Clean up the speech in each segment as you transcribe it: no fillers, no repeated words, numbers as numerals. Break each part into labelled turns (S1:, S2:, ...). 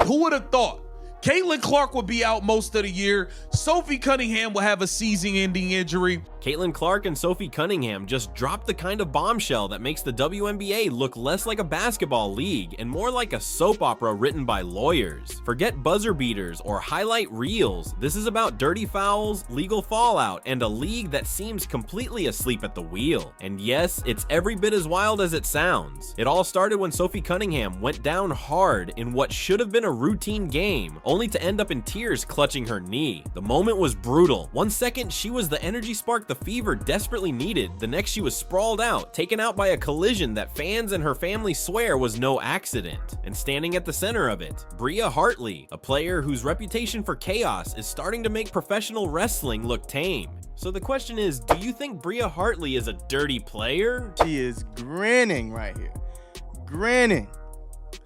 S1: Who would have thought? Caitlin Clark would be out most of the year. Sophie Cunningham will have a season-ending injury.
S2: Caitlin Clark and Sophie Cunningham just dropped the kind of bombshell that makes the WNBA look less like a basketball league and more like a soap opera written by lawyers. Forget buzzer beaters or highlight reels. This is about dirty fouls, legal fallout, and a league that seems completely asleep at the wheel. And yes, it's every bit as wild as it sounds. It all started when Sophie Cunningham went down hard in what should have been a routine game, only to end up in tears clutching her knee. The moment was brutal. 1 second, she was the energy spark the Fever desperately needed. The next, she was sprawled out, taken out by a collision that fans and her family swear was no accident. And standing at the center of it, Bria Hartley, a player whose reputation for chaos is starting to make professional wrestling look tame. So the question is, do you think Bria Hartley is a dirty player?
S3: She is grinning right here. Grinning.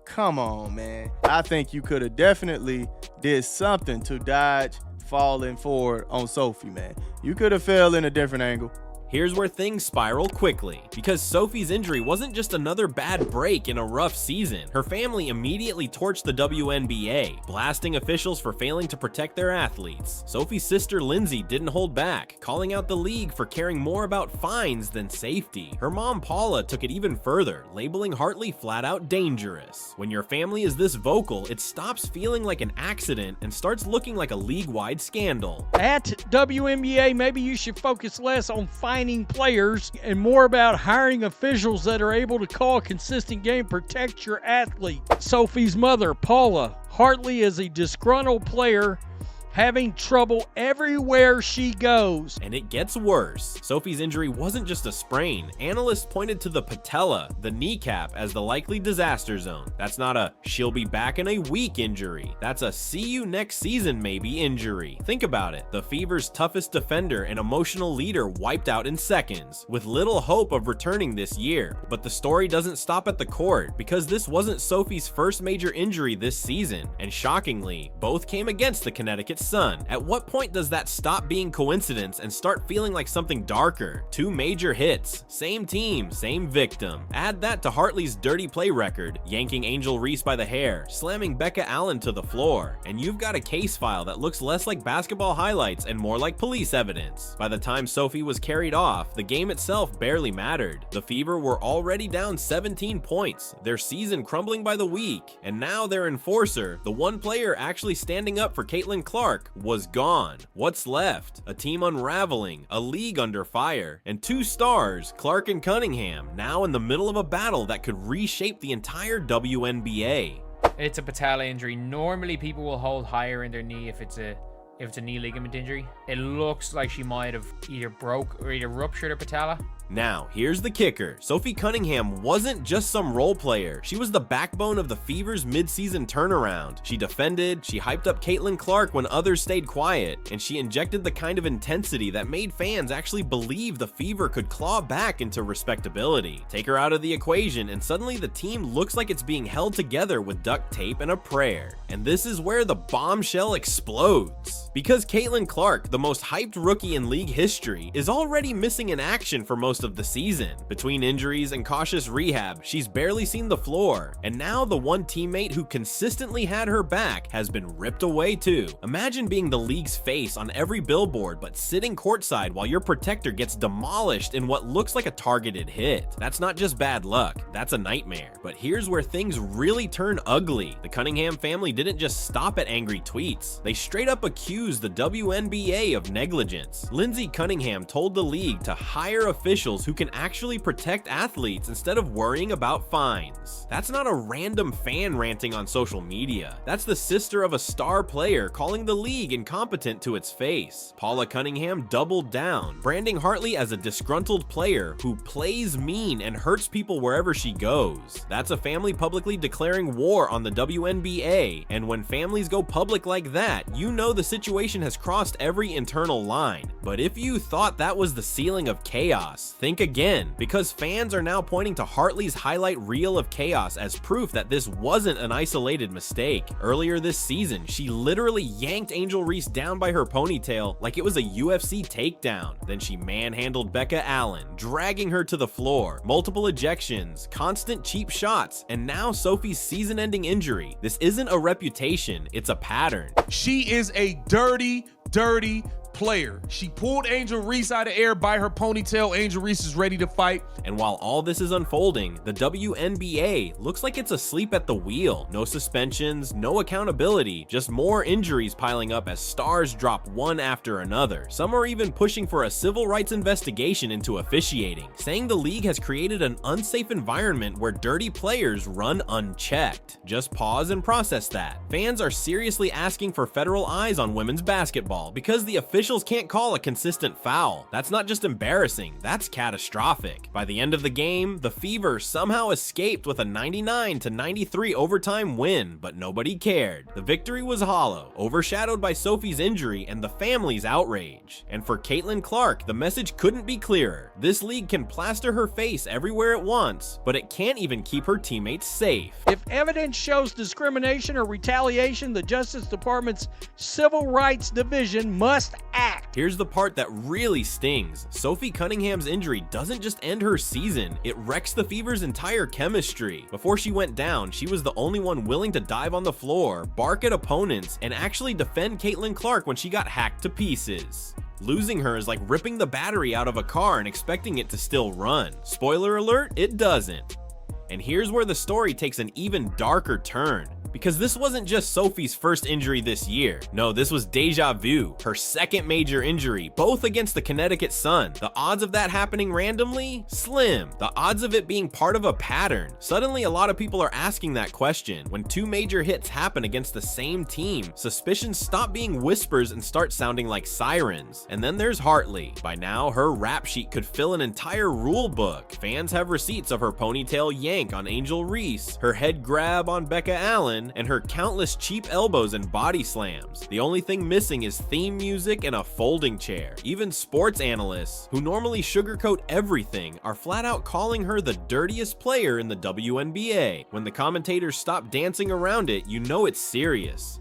S3: Come on, man. I think you could have definitely did something to dodge falling forward on Sophie, man. You could have fell in a different angle.
S2: Here's where things spiral quickly, because Sophie's injury wasn't just another bad break in a rough season. Her family immediately torched the WNBA, blasting officials for failing to protect their athletes. Sophie's sister Lindsay didn't hold back, calling out the league for caring more about fines than safety. Her mom Paula took it even further, labeling Hartley flat out dangerous. When your family is this vocal, it stops feeling like an accident and starts looking like a league-wide scandal.
S4: At WNBA, maybe you should focus less on fining players and more about hiring officials that are able to call a consistent game, protect your athlete. Sophie's mother, Paula Hartley, is a disgruntled player having trouble everywhere she goes.
S2: And it gets worse. Sophie's injury wasn't just a sprain. Analysts pointed to the patella, the kneecap, as the likely disaster zone. That's not a she'll be back in a week injury. That's a see you next season maybe injury. Think about it. The Fever's toughest defender and emotional leader wiped out in seconds, with little hope of returning this year. But the story doesn't stop at the court, because this wasn't Sophie's first major injury this season. And shockingly, both came against the Connecticut Sun. At what point does that stop being coincidence and start feeling like something darker? 2 major hits, same team, same victim. Add that to Hartley's dirty play record, yanking Angel Reese by the hair, slamming Becca Allen to the floor, and you've got a case file that looks less like basketball highlights and more like police evidence. By the time Sophie was carried off, the game itself barely mattered. The Fever were already down 17 points, their season crumbling by the week, and now their enforcer, the one player actually standing up for Caitlin Clark, was gone. What's left? A team unraveling, a league under fire, and 2 stars, Clark and Cunningham, now in the middle of a battle that could reshape the entire WNBA.
S5: It's a patella injury. Normally people will hold higher in their knee if it's a knee ligament injury. It looks like she might have either broke or either ruptured her patella.
S2: Now, here's the kicker. Sophie Cunningham wasn't just some role player. She was the backbone of the Fever's mid-season turnaround. She defended, she hyped up Caitlin Clark when others stayed quiet, and she injected the kind of intensity that made fans actually believe the Fever could claw back into respectability. Take her out of the equation, and suddenly the team looks like it's being held together with duct tape and a prayer. And this is where the bombshell explodes. Because Caitlin Clark, the most hyped rookie in league history, is already missing in action for most of the season. Between injuries and cautious rehab, she's barely seen the floor, and now the one teammate who consistently had her back has been ripped away too. Imagine being the league's face on every billboard, but sitting courtside while your protector gets demolished in what looks like a targeted hit. That's not just bad luck, that's a nightmare. But here's where things really turn ugly. The Cunningham family didn't just stop at angry tweets. They straight up accused the WNBA of negligence. Lindsay Cunningham told the league to hire officials who can actually protect athletes instead of worrying about fines. That's not a random fan ranting on social media. That's the sister of a star player calling the league incompetent to its face. Paula Cunningham doubled down, branding Hartley as a disgruntled player who plays mean and hurts people wherever she goes. That's a family publicly declaring war on the WNBA, and when families go public like that, you know the situation situation has crossed every internal line. But if you thought that was the ceiling of chaos, think again, because fans are now pointing to Hartley's highlight reel of chaos as proof that this wasn't an isolated mistake. Earlier this season, she literally yanked Angel Reese down by her ponytail like it was a UFC takedown. Then she manhandled Becca Allen, dragging her to the floor, multiple ejections, constant cheap shots, and now Sophie's season-ending injury. This isn't a reputation, it's a pattern.
S1: She is a dirty player. She pulled Angel Reese out of air by her ponytail. Angel Reese is ready to fight.
S2: And while all this is unfolding, the WNBA looks like it's asleep at the wheel. No suspensions, no accountability, just more injuries piling up as stars drop one after another. Some are even pushing for a civil rights investigation into officiating, saying the league has created an unsafe environment where dirty players run unchecked. Just pause and process that. Fans are seriously asking for federal eyes on women's basketball because the officials can't call a consistent foul. That's not just embarrassing, that's catastrophic. By the end of the game, the Fever somehow escaped with a 99-93 overtime win, but nobody cared. The victory was hollow, overshadowed by Sophie's injury and the family's outrage. And for Caitlin Clark, the message couldn't be clearer. This league can plaster her face everywhere it wants, but it can't even keep her teammates safe.
S4: If evidence shows discrimination or retaliation, the Justice Department's Civil Rights Division must act.
S2: Here's the part that really stings. Sophie Cunningham's injury doesn't just end her season, it wrecks the Fever's entire chemistry. Before she went down, she was the only one willing to dive on the floor, bark at opponents, and actually defend Caitlin Clark when she got hacked to pieces. Losing her is like ripping the battery out of a car and expecting it to still run. Spoiler alert, it doesn't. And here's where the story takes an even darker turn. Because this wasn't just Sophie's first injury this year. No, this was deja vu, her second major injury, both against the Connecticut Sun. The odds of that happening randomly? Slim. The odds of it being part of a pattern? Suddenly, a lot of people are asking that question. When two major hits happen against the same team, suspicions stop being whispers and start sounding like sirens. And then there's Hartley. By now, her rap sheet could fill an entire rule book. Fans have receipts of her ponytail yank on Angel Reese, her head grab on Becca Allen, and her countless cheap elbows and body slams. The only thing missing is theme music and a folding chair. Even sports analysts, who normally sugarcoat everything, are flat out calling her the dirtiest player in the WNBA. When the commentators stop dancing around it, you know it's serious.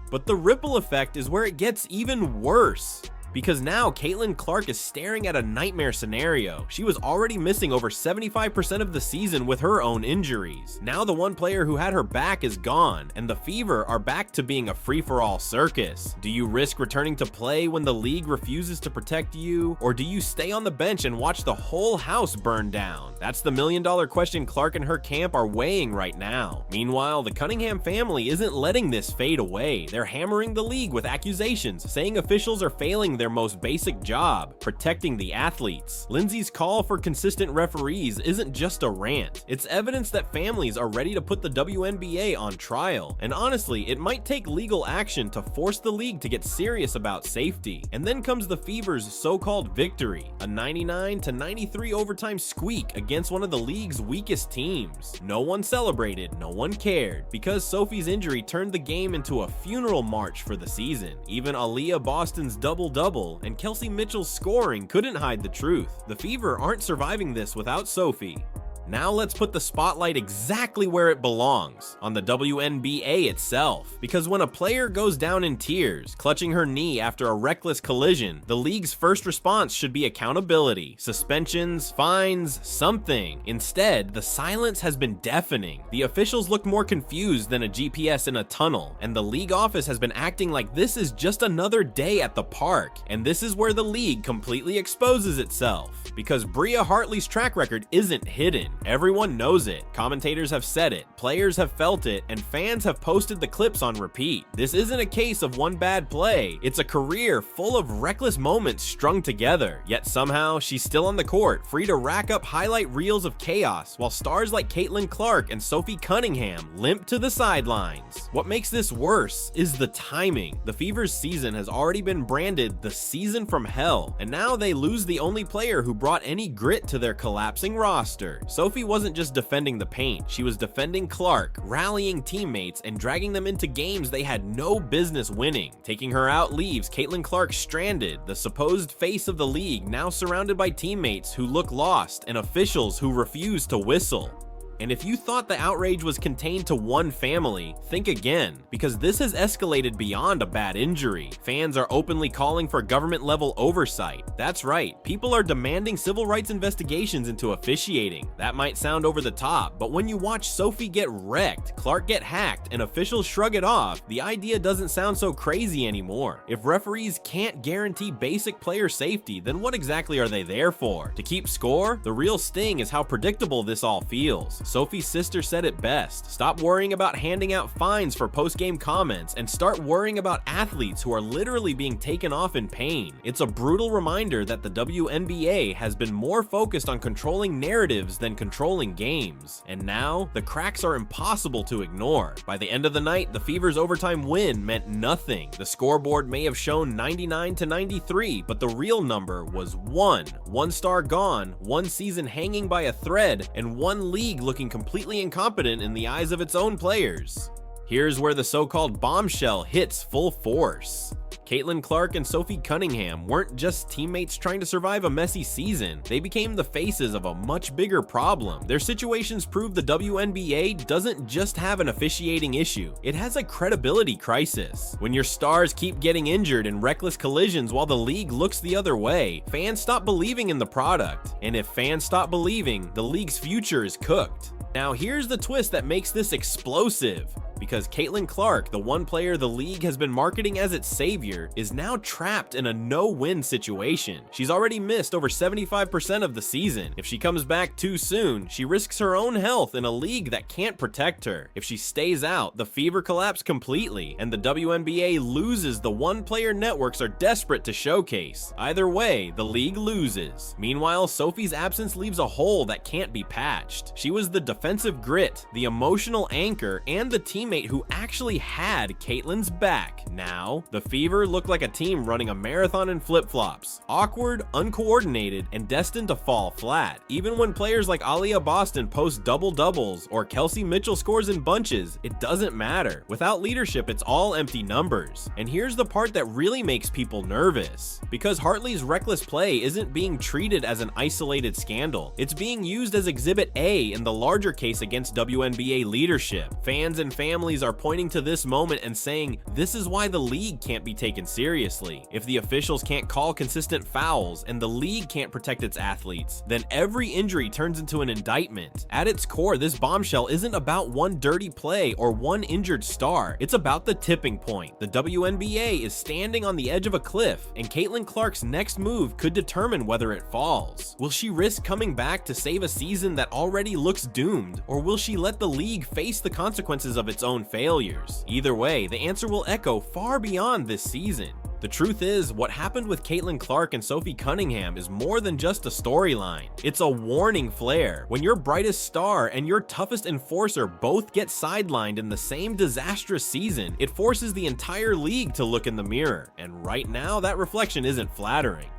S2: But the ripple effect is where it gets even worse. Because now Caitlin Clark is staring at a nightmare scenario. She was already missing over 75% of the season with her own injuries. Now the one player who had her back is gone, and the Fever are back to being a free-for-all circus. Do you risk returning to play when the league refuses to protect you? Or do you stay on the bench and watch the whole house burn down? That's the million-dollar question Clark and her camp are weighing right now. Meanwhile, the Cunningham family isn't letting this fade away. They're hammering the league with accusations, saying officials are failing their most basic job, protecting the athletes. Lindsay's call for consistent referees isn't just a rant. It's evidence that families are ready to put the WNBA on trial. And honestly, it might take legal action to force the league to get serious about safety. And then comes the Fever's so-called victory, a 99-93 overtime squeak against one of the league's weakest teams. No one celebrated, no one cared, because Sophie's injury turned the game into a funeral march for the season. Even Aaliyah Boston's double-double and Kelsey Mitchell's scoring couldn't hide the truth. The Fever aren't surviving this without Sophie. Now let's put the spotlight exactly where it belongs, on the WNBA itself. Because when a player goes down in tears, clutching her knee after a reckless collision, the league's first response should be accountability, suspensions, fines, something. Instead, the silence has been deafening. The officials look more confused than a GPS in a tunnel, and the league office has been acting like this is just another day at the park. And this is where the league completely exposes itself. Because Bria Hartley's track record isn't hidden. Everyone knows it, commentators have said it, players have felt it, and fans have posted the clips on repeat. This isn't a case of one bad play, it's a career full of reckless moments strung together. Yet somehow, she's still on the court, free to rack up highlight reels of chaos, while stars like Caitlin Clark and Sophie Cunningham limp to the sidelines. What makes this worse is the timing. The Fever's season has already been branded the season from hell, and now they lose the only player who brought brought any grit to their collapsing roster. Sophie wasn't just defending the paint, she was defending Clark, rallying teammates, and dragging them into games they had no business winning. Taking her out leaves Caitlin Clark stranded, the supposed face of the league now surrounded by teammates who look lost and officials who refuse to whistle. And if you thought the outrage was contained to one family, think again, because this has escalated beyond a bad injury. Fans are openly calling for government-level oversight. That's right, people are demanding civil rights investigations into officiating. That might sound over the top, but when you watch Sophie get wrecked, Clark get hacked, and officials shrug it off, the idea doesn't sound so crazy anymore. If referees can't guarantee basic player safety, then what exactly are they there for? To keep score? The real sting is how predictable this all feels. Sophie's sister said it best. Stop worrying about handing out fines for post-game comments and start worrying about athletes who are literally being taken off in pain. It's a brutal reminder that the WNBA has been more focused on controlling narratives than controlling games. And now, the cracks are impossible to ignore. By the end of the night, the Fever's overtime win meant nothing. The scoreboard may have shown 99-93, but the real number was 1. One star gone, one season hanging by a thread, and one league looking completely incompetent in the eyes of its own players. Here's where the so-called bombshell hits full force. Caitlin Clark and Sophie Cunningham weren't just teammates trying to survive a messy season, they became the faces of a much bigger problem. Their situations prove the WNBA doesn't just have an officiating issue, it has a credibility crisis. When your stars keep getting injured in reckless collisions while the league looks the other way, fans stop believing in the product. And if fans stop believing, the league's future is cooked. Now here's the twist that makes this explosive. Because Caitlin Clark, the one player the league has been marketing as its savior, is now trapped in a no-win situation. She's already missed over 75% of the season. If she comes back too soon, she risks her own health in a league that can't protect her. If she stays out, the Fever collapse completely, and the WNBA loses the one-player networks are desperate to showcase. Either way, the league loses. Meanwhile, Sophie's absence leaves a hole that can't be patched. She was the defensive grit, the emotional anchor, and the teammate who actually had Caitlin's back. Now, the Fever look like a team running a marathon in flip-flops. Awkward, uncoordinated, and destined to fall flat. Even when players like Aaliyah Boston post double-doubles or Kelsey Mitchell scores in bunches, it doesn't matter. Without leadership, it's all empty numbers. And here's the part that really makes people nervous. Because Hartley's reckless play isn't being treated as an isolated scandal. It's being used as Exhibit A in the larger case against WNBA leadership. Fans and families are pointing to this moment and saying, this is why the league can't be taken seriously. If the officials can't call consistent fouls and the league can't protect its athletes, then every injury turns into an indictment. At its core, this bombshell isn't about one dirty play or one injured star. It's about the tipping point. The WNBA is standing on the edge of a cliff, and Caitlin Clark's next move could determine whether it falls. Will she risk coming back to save a season that already looks doomed, or will she let the league face the consequences of its own failures? Either way, the answer will echo far beyond this season. The truth is, what happened with Caitlin Clark and Sophie Cunningham is more than just a storyline. It's a warning flare. When your brightest star and your toughest enforcer both get sidelined in the same disastrous season, it forces the entire league to look in the mirror. And right now, that reflection isn't flattering.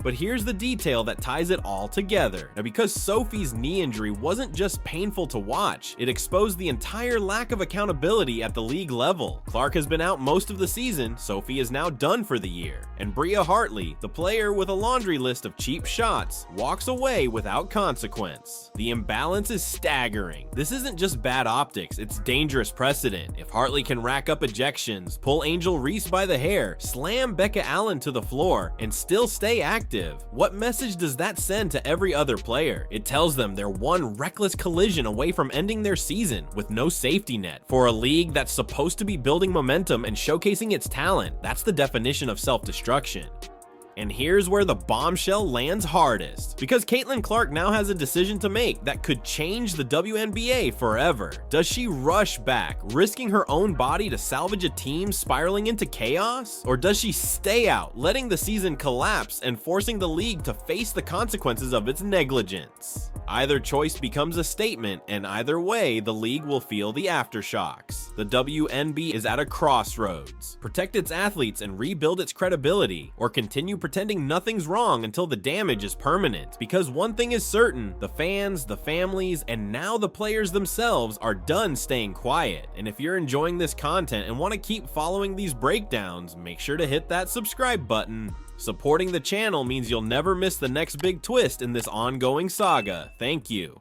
S2: But here's the detail that ties it all together. Now, because Sophie's knee injury wasn't just painful to watch, it exposed the entire lack of accountability at the league level. Clark has been out most of the season, Sophie is now done for the year. And Bria Hartley, the player with a laundry list of cheap shots, walks away without consequence. The imbalance is staggering. This isn't just bad optics, it's dangerous precedent. If Hartley can rack up ejections, pull Angel Reese by the hair, slam Becca Allen to the floor, and still stay active, what message does that send to every other player? It tells them they're one reckless collision away from ending their season with no safety net. For a league that's supposed to be building momentum and showcasing its talent, that's the definition of self-destruction. And here's where the bombshell lands hardest. Because Caitlin Clark now has a decision to make that could change the WNBA forever. Does she rush back, risking her own body to salvage a team spiraling into chaos? Or does she stay out, letting the season collapse and forcing the league to face the consequences of its negligence? Either choice becomes a statement, and either way, the league will feel the aftershocks. The WNBA is at a crossroads. Protect its athletes and rebuild its credibility, or continue pretending nothing's wrong until the damage is permanent. Because one thing is certain, the fans, the families, and now the players themselves are done staying quiet. And if you're enjoying this content and want to keep following these breakdowns, make sure to hit that subscribe button. Supporting the channel means you'll never miss the next big twist in this ongoing saga. Thank you.